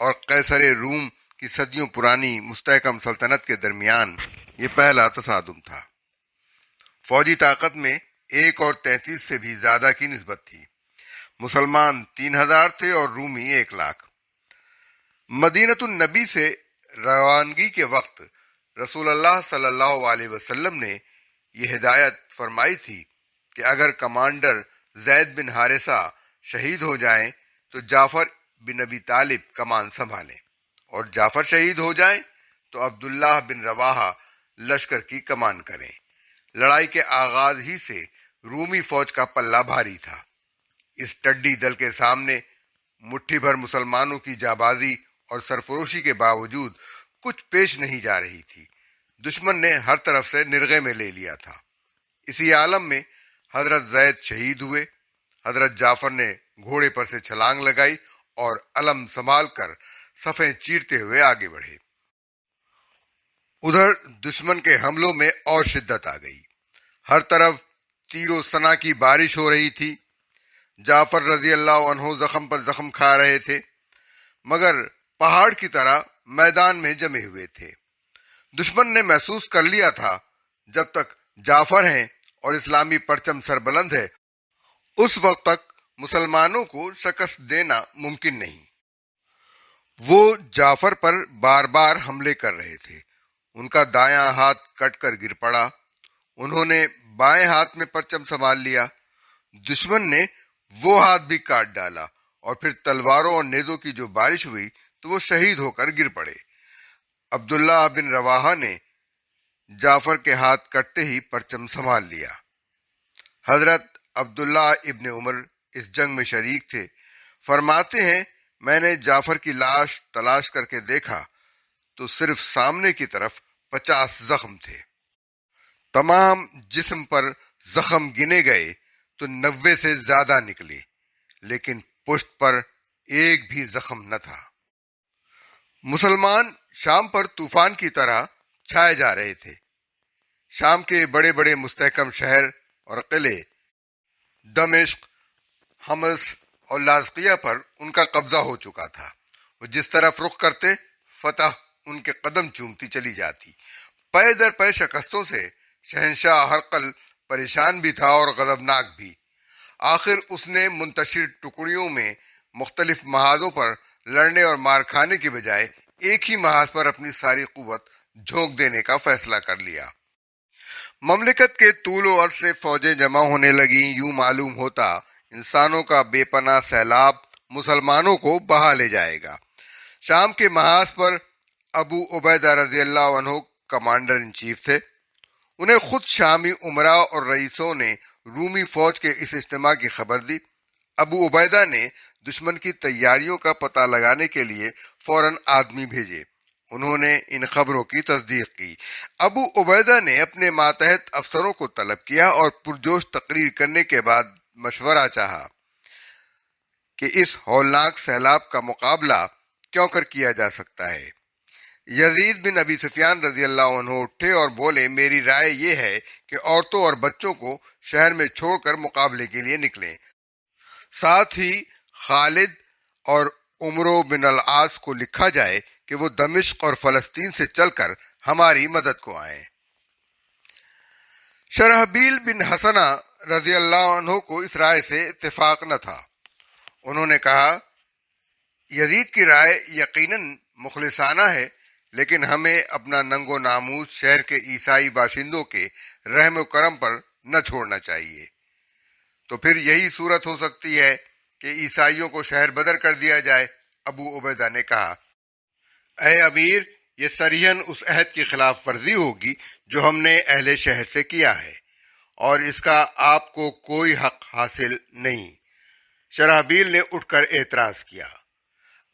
اور قیصر روم کی صدیوں پرانی مستحکم سلطنت کے درمیان یہ پہلا تصادم تھا۔ فوجی طاقت میں 1 اور 33 سے بھی زیادہ کی نسبت تھی۔ مسلمان 3000 تھے اور رومی 1,00,000۔ مدینۃ النبی سے روانگی کے وقت رسول اللہ صلی اللہ علیہ وسلم نے یہ ہدایت فرمائی تھی کہ اگر کمانڈر زید بن حارثہ شہید ہو جائیں تو جعفر بن ابی طالب کمان سنبھالیں، اور جعفر شہید ہو جائیں تو عبداللہ بن رواحہ لشکر کی کمان کریں۔ لڑائی کے آغاز ہی سے رومی فوج کا پلہ بھاری تھا۔ اس ٹڈی دل کے سامنے مٹھی بھر مسلمانوں کی جانبازی اور سرفروشی کے باوجود کچھ پیش نہیں جا رہی تھی۔ دشمن نے ہر طرف سے نرغے میں لے لیا تھا۔ اسی عالم میں حضرت زید شہید ہوئے۔ حضرت جعفر نے گھوڑے پر سے چھلانگ لگائی اور علم سنبھال کر صفیں چیرتے ہوئے آگے بڑھے۔ ادھر دشمن کے حملوں میں اور شدت آ گئی۔ ہر طرف تیر و سنا کی بارش ہو رہی تھی۔ جعفر رضی اللہ عنہ زخم پر زخم کھا رہے تھے، مگر پہاڑ کی طرح میدان میں جمے ہوئے تھے۔ دشمن نے محسوس کر لیا تھا جب تک جعفر ہیں اور اسلامی پرچم سربلند ہے اس وقت تک مسلمانوں کو شکست دینا ممکن نہیں۔ وہ جعفر پر بار بار حملے کر رہے تھے۔ ان کا دایاں ہاتھ کٹ کر گر پڑا۔ انہوں نے بائیں ہاتھ میں پرچم سنبھال لیا۔ دشمن نے وہ ہاتھ بھی کاٹ ڈالا اور پھر تلواروں اور نیزوں کی جو بارش ہوئی تو وہ شہید ہو کر گر پڑے۔ عبداللہ بن رواحہ نے جعفر کے ہاتھ کٹتے ہی پرچم سنبھال لیا۔ حضرت عبداللہ ابن عمر اس جنگ میں شریک تھے۔ فرماتے ہیں میں نے جعفر کی لاش تلاش کر کے دیکھا تو صرف سامنے کی طرف 50 زخم تھے۔ تمام جسم پر زخم گنے گئے تو 90 سے زیادہ نکلے، لیکن پشت پر ایک بھی زخم نہ تھا۔ مسلمان شام پر طوفان کی طرح چھائے جا رہے تھے۔ شام کے بڑے بڑے مستحکم شہر اور قلعے دمشق، حمص اور لاذقیہ پر ان کا قبضہ ہو چکا تھا۔ وہ جس طرف رخ کرتے فتح ان کے قدم چومتی چلی جاتی۔ پے در پے شکستوں سے شہنشاہ ہرقل پریشان بھی تھا اور غضبناک بھی۔ آخر اس نے منتشر ٹکڑیوں میں مختلف محاذوں پر لڑنے اور مار کھانے کے بجائے ایک ہی محاذ پر اپنی ساری قوت جھونک دینے کا فیصلہ کر لیا۔ مملکت کے طول و عرض سے فوجیں جمع ہونے لگیں۔ یوں معلوم ہوتا انسانوں کا بے پناہ سیلاب مسلمانوں کو بہا لے جائے گا۔ شام کے محاذ پر ابو عبیدہ رضی اللہ عنہ کمانڈر ان چیف تھے۔ انہیں خود شامی امراء اور رئیسوں نے رومی فوج کے اس اجتماع کی خبر دی۔ ابو عبیدہ نے دشمن کی تیاریوں کا پتہ لگانے کے لیے فوراً آدمی بھیجے۔ انہوں نے ان خبروں کی تصدیق کی۔ ابو عبیدہ نے اپنے ماتحت افسروں کو طلب کیا اور پرجوش تقریر کرنے کے بعد مشورہ چاہا کہ اس ہولناک سیلاب کا مقابلہ کیوں کر کیا جا سکتا ہے۔ یزید بن ابی سفیان رضی اللہ عنہ اٹھے اور بولے میری رائے یہ ہے کہ عورتوں اور بچوں کو شہر میں چھوڑ کر مقابلے کے لیے نکلیں۔ ساتھ ہی خالد اور عمرو بن العاص کو لکھا جائے کہ وہ دمشق اور فلسطین سے چل کر ہماری مدد کو آئیں۔ شرحبیل بن حسنہ رضی اللہ عنہ کو اس رائے سے اتفاق نہ تھا۔ انہوں نے کہا یزید کی رائے یقیناً مخلصانہ ہے، لیکن ہمیں اپنا ننگ و ناموس شہر کے عیسائی باشندوں کے رحم و کرم پر نہ چھوڑنا چاہیے۔ تو پھر یہی صورت ہو سکتی ہے کہ عیسائیوں کو شہر بدر کر دیا جائے۔ ابو عبیدہ نے کہا اے امیر، یہ صریحاً اس عہد کی خلاف ورزی ہوگی جو ہم نے اہل شہر سے کیا ہے، اور اس کا آپ کو کوئی حق حاصل نہیں۔ شرحبیل نے اٹھ کر اعتراض کیا۔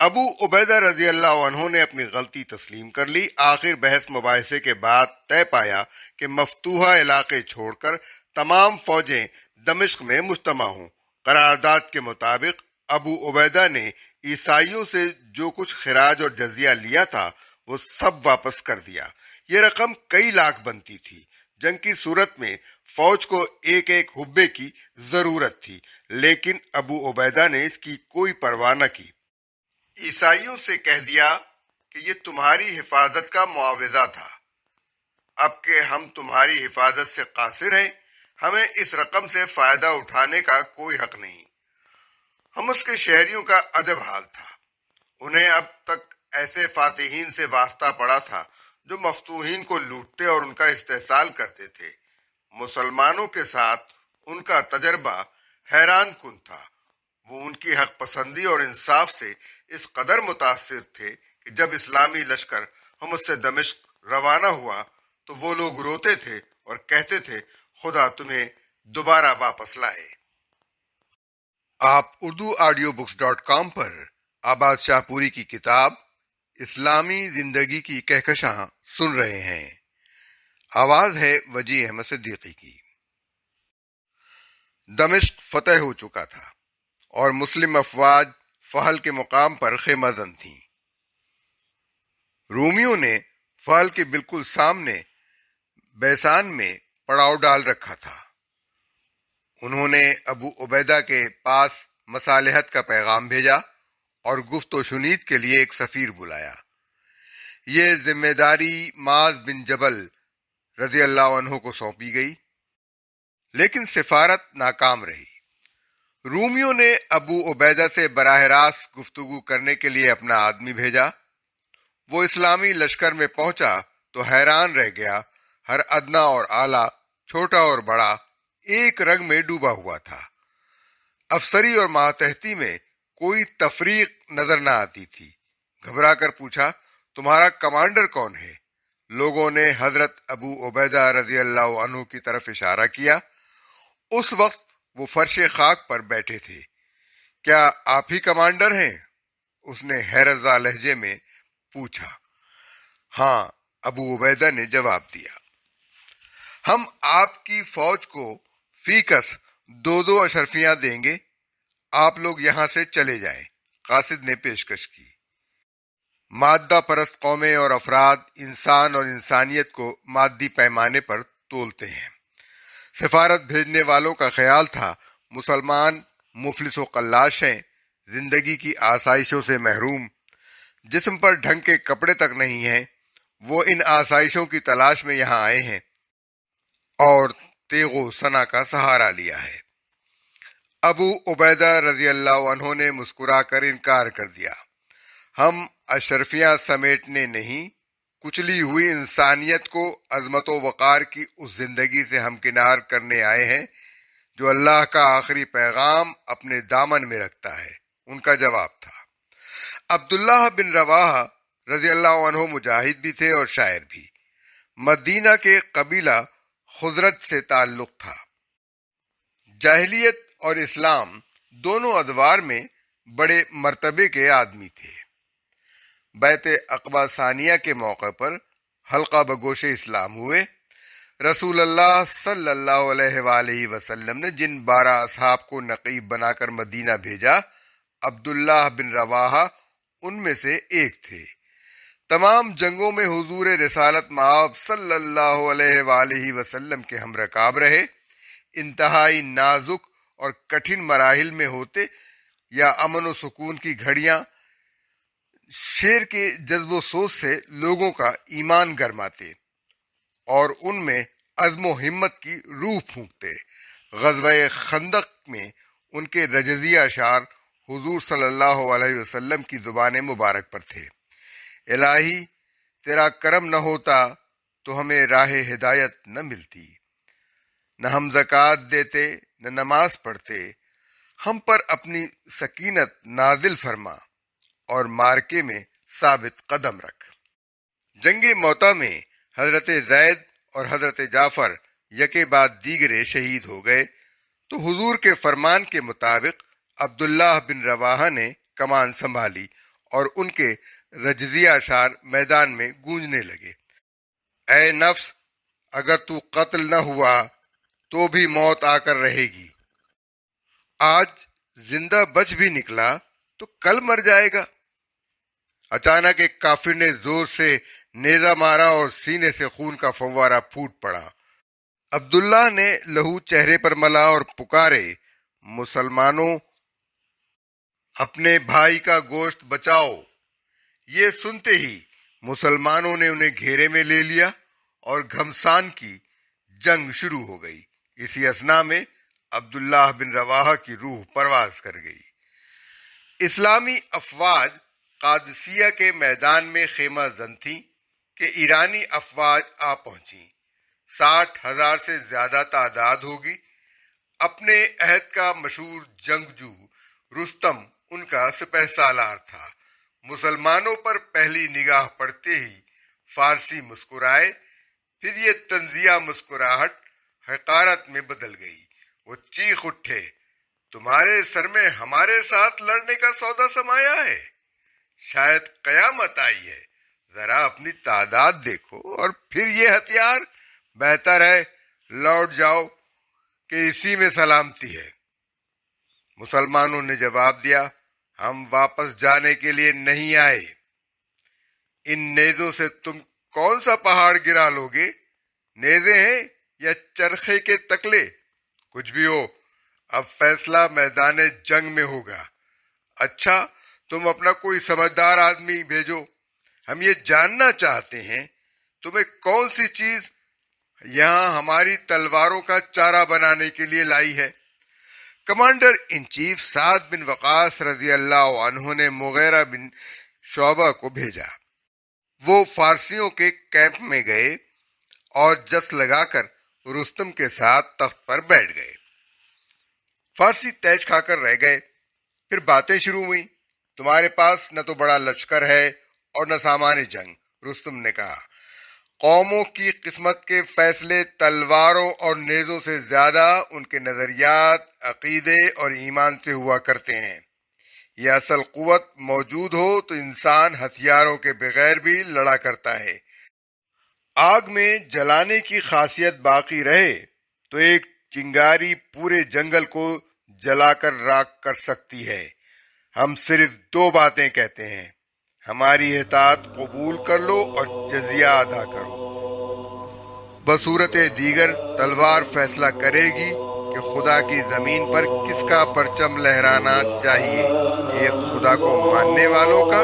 ابو عبیدہ رضی اللہ عنہ نے اپنی غلطی تسلیم کر لی۔ آخر بحث مباحثے کے بعد طے پایا کہ مفتوحہ علاقے چھوڑ کر تمام فوجیں دمشق میں مجتمع ہوں۔ قرارداد کے مطابق ابو عبیدہ نے عیسائیوں سے جو کچھ خراج اور جزیہ لیا تھا وہ سب واپس کر دیا۔ یہ رقم کئی لاکھ بنتی تھی۔ جنگ کی صورت میں فوج کو ایک ایک حبے کی ضرورت تھی، لیکن ابو عبیدہ نے اس کی کوئی پرواہ نہ کی۔ عیسائیوں سے کہہ دیا کہ یہ تمہاری حفاظت کا معاوضہ تھا، اب کہ ہم تمہاری حفاظت سے قاصر ہیں، ہمیں اس رقم سے فائدہ اٹھانے کا کوئی حق نہیں۔ حمص کے شہریوں کا عجب حال تھا، انہیں اب تک ایسے فاتحین سے واسطہ پڑا تھا جو مفتوحین کو لوٹتے اور ان کا استحصال کرتے تھے۔ مسلمانوں کے ساتھ ان کا تجربہ حیران کن تھا، وہ ان کی حق پسندی اور انصاف سے اس قدر متاثر تھے کہ جب اسلامی لشکر حمص سے دمشق روانہ ہوا تو وہ لوگ روتے تھے اور کہتے تھے خدا تمہیں دوبارہ واپس لائے۔ آپ urduaudiobooks.com پر آباد شاہ پوری کی کتاب اسلامی زندگی کی کہکشاں سن رہے ہیں۔ آواز ہے وجی احمد صدیقی کی۔ دمشق فتح ہو چکا تھا اور مسلم افواج فحل کے مقام پر خیمہ زن تھیں۔ رومیوں نے فحل کے بالکل سامنے بیسان میں پڑاؤ ڈال رکھا تھا۔ انہوں نے ابو عبیدہ کے پاس مصالحت کا پیغام بھیجا اور گفت و شنید کے لیے ایک سفیر بلایا۔ یہ ذمہ داری معاذ بن جبل رضی اللہ عنہ کو سونپی گئی، لیکن سفارت ناکام رہی۔ رومیوں نے ابو عبیدہ سے براہ راست گفتگو کرنے کے لیے اپنا آدمی بھیجا۔ وہ اسلامی لشکر میں پہنچا تو حیران رہ گیا، ہر ادنا اور اعلیٰ، چھوٹا اور بڑا ایک رنگ میں ڈوبا ہوا تھا۔ افسری اور ماتحتی میں کوئی تفریق نظر نہ آتی تھی۔ گھبرا کر پوچھا تمہارا کمانڈر کون ہے؟ لوگوں نے حضرت ابو عبیدہ رضی اللہ عنہ کی طرف اشارہ کیا۔ اس وقت وہ فرش خاک پر بیٹھے تھے۔ کیا آپ ہی کمانڈر ہیں؟ اس نے حیرت زدہ لہجے میں پوچھا۔ ہاں، ابو عبیدہ نے جواب دیا۔ ہم آپ کی فوج کو فی کس 2 اشرفیاں دیں گے، آپ لوگ یہاں سے چلے جائیں، قاصد نے پیشکش کی۔ مادہ پرست قومیں اور افراد انسان اور انسانیت کو مادی پیمانے پر تولتے ہیں۔ سفارت بھیجنے والوں کا خیال تھا مسلمان مفلس و قلاش ہیں، زندگی کی آسائشوں سے محروم، جسم پر ڈھنگ کے کپڑے تک نہیں ہیں۔ وہ ان آسائشوں کی تلاش میں یہاں آئے ہیں اور تیغ و سنا کا سہارا لیا ہے۔ ابو عبیدہ رضی اللہ عنہ نے مسکرا کر انکار کر دیا۔ ہم اشرفیاں سمیٹنے نہیں، کچلی ہوئی انسانیت کو عظمت و وقار کی اس زندگی سے ہمکنار کرنے آئے ہیں جو اللہ کا آخری پیغام اپنے دامن میں رکھتا ہے، ان کا جواب تھا۔ عبداللہ بن رواحہ رضی اللہ عنہ مجاہد بھی تھے اور شاعر بھی۔ مدینہ کے قبیلہ خزرج سے تعلق تھا۔ جاہلیت اور اسلام دونوں ادوار میں بڑے مرتبے کے آدمی تھے۔ بیعت عقبہ ثانیہ کے موقع پر حلقہ بگوش اسلام ہوئے۔ رسول اللہ صلی اللہ علیہ وآلہ وسلم نے جن 12 اصحاب کو نقیب بنا کر مدینہ بھیجا، عبداللہ بن رواحہ ان میں سے ایک تھے۔ تمام جنگوں میں حضور رسالت مآب صلی اللہ علیہ وآلہ وسلم کے ہم رکاب رہے۔ انتہائی نازک اور کٹھن مراحل میں ہوتے یا امن و سکون کی گھڑیاں، شیر کے جذب و سوز سے لوگوں کا ایمان گرماتے اور ان میں عزم و ہمت کی روح پھونکتے۔ غزوہ خندق میں ان کے رجزیہ اشعار حضور صلی اللہ علیہ وسلم کی زبان مبارک پر تھے۔ الہی تیرا کرم نہ ہوتا تو ہمیں راہ ہدایت نہ ملتی، نہ ہم زکوٰۃ دیتے نہ نماز پڑھتے، ہم پر اپنی سکینت نازل فرما اور مارکے میں ثابت قدم رکھ۔ جنگ موتا میں حضرت زید اور حضرت جعفر یکے بعد دیگرے شہید ہو گئے تو حضور کے فرمان کے مطابق عبداللہ بن رواحہ نے کمان سنبھالی اور ان کے رجزیہ اشعار میدان میں گونجنے لگے۔ اے نفس، اگر تو قتل نہ ہوا تو بھی موت آ کر رہے گی۔ آج زندہ بچ بھی نکلا تو کل مر جائے گا۔ اچانک ایک کافر نے زور سے نیزہ مارا اور سینے سے خون کا فوارہ پھوٹ پڑا۔ عبداللہ نے لہو چہرے پر ملا اور پکارے، مسلمانوں، اپنے بھائی کا گوشت بچاؤ۔ یہ سنتے ہی مسلمانوں نے انہیں گھیرے میں لے لیا اور گھمسان کی جنگ شروع ہو گئی۔ اسی اثنا میں عبداللہ بن رواحہ کی روح پرواز کر گئی۔ اسلامی افواج قادسیہ کے میدان میں خیمہ زن تھیں کہ ایرانی افواج آ پہنچیں۔ 60,000 سے زیادہ تعداد ہوگی۔ اپنے عہد کا مشہور جنگجو رستم ان کا سپہ سالار تھا۔ مسلمانوں پر پہلی نگاہ پڑتے ہی فارسی مسکرائے، پھر یہ طنزیہ مسکراہٹ حقارت میں بدل گئی۔ وہ چیخ اٹھے، تمہارے سر میں ہمارے ساتھ لڑنے کا سودا سمایا ہے؟ شاید قیامت آئی ہے، ذرا اپنی تعداد دیکھو اور پھر یہ ہتھیار، بہتر ہے لوٹ جاؤ کہ اسی میں سلامتی ہے۔ مسلمانوں نے جواب دیا، ہم واپس جانے کے لیے نہیں آئے۔ ان نیزوں سے تم کون سا پہاڑ گرا لوگے؟ نیزے ہیں یا چرخے کے تکلے؟ کچھ بھی ہو، اب فیصلہ میدان جنگ میں ہوگا۔ اچھا، تم اپنا کوئی سمجھدار آدمی بھیجو، ہم یہ جاننا چاہتے ہیں تمہیں کون سی چیز یہاں ہماری تلواروں کا چارہ بنانے کے لیے لائی ہے۔ کمانڈر ان چیف سعد بن وقاص رضی اللہ عنہ نے مغیرہ بن شعبہ کو بھیجا۔ وہ فارسیوں کے کیمپ میں گئے اور جس لگا کر رستم کے ساتھ تخت پر بیٹھ گئے۔ فارسی تیج کھا کر رہ گئے۔ پھر باتیں شروع ہوئیں۔ تمہارے پاس نہ تو بڑا لشکر ہے اور نہ سامان جنگ، رستم نے کہا۔ قوموں کی قسمت کے فیصلے تلواروں اور نیزوں سے زیادہ ان کے نظریات، عقیدے اور ایمان سے ہوا کرتے ہیں۔ یہ اصل قوت موجود ہو تو انسان ہتھیاروں کے بغیر بھی لڑا کرتا ہے۔ آگ میں جلانے کی خاصیت باقی رہے تو ایک چنگاری پورے جنگل کو جلا کر راکھ کر سکتی ہے۔ ہم صرف 2 باتیں کہتے ہیں، ہماری اطاعت قبول کر لو اور جزیہ ادا کرو۔ بصورت دیگر تلوار فیصلہ کرے گی کہ خدا کی زمین پر کس کا پرچم لہرانا چاہیے، ایک خدا کو ماننے والوں کا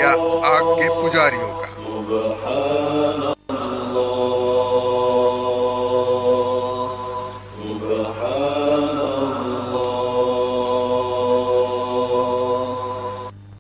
یا آگ کے پجاریوں کا۔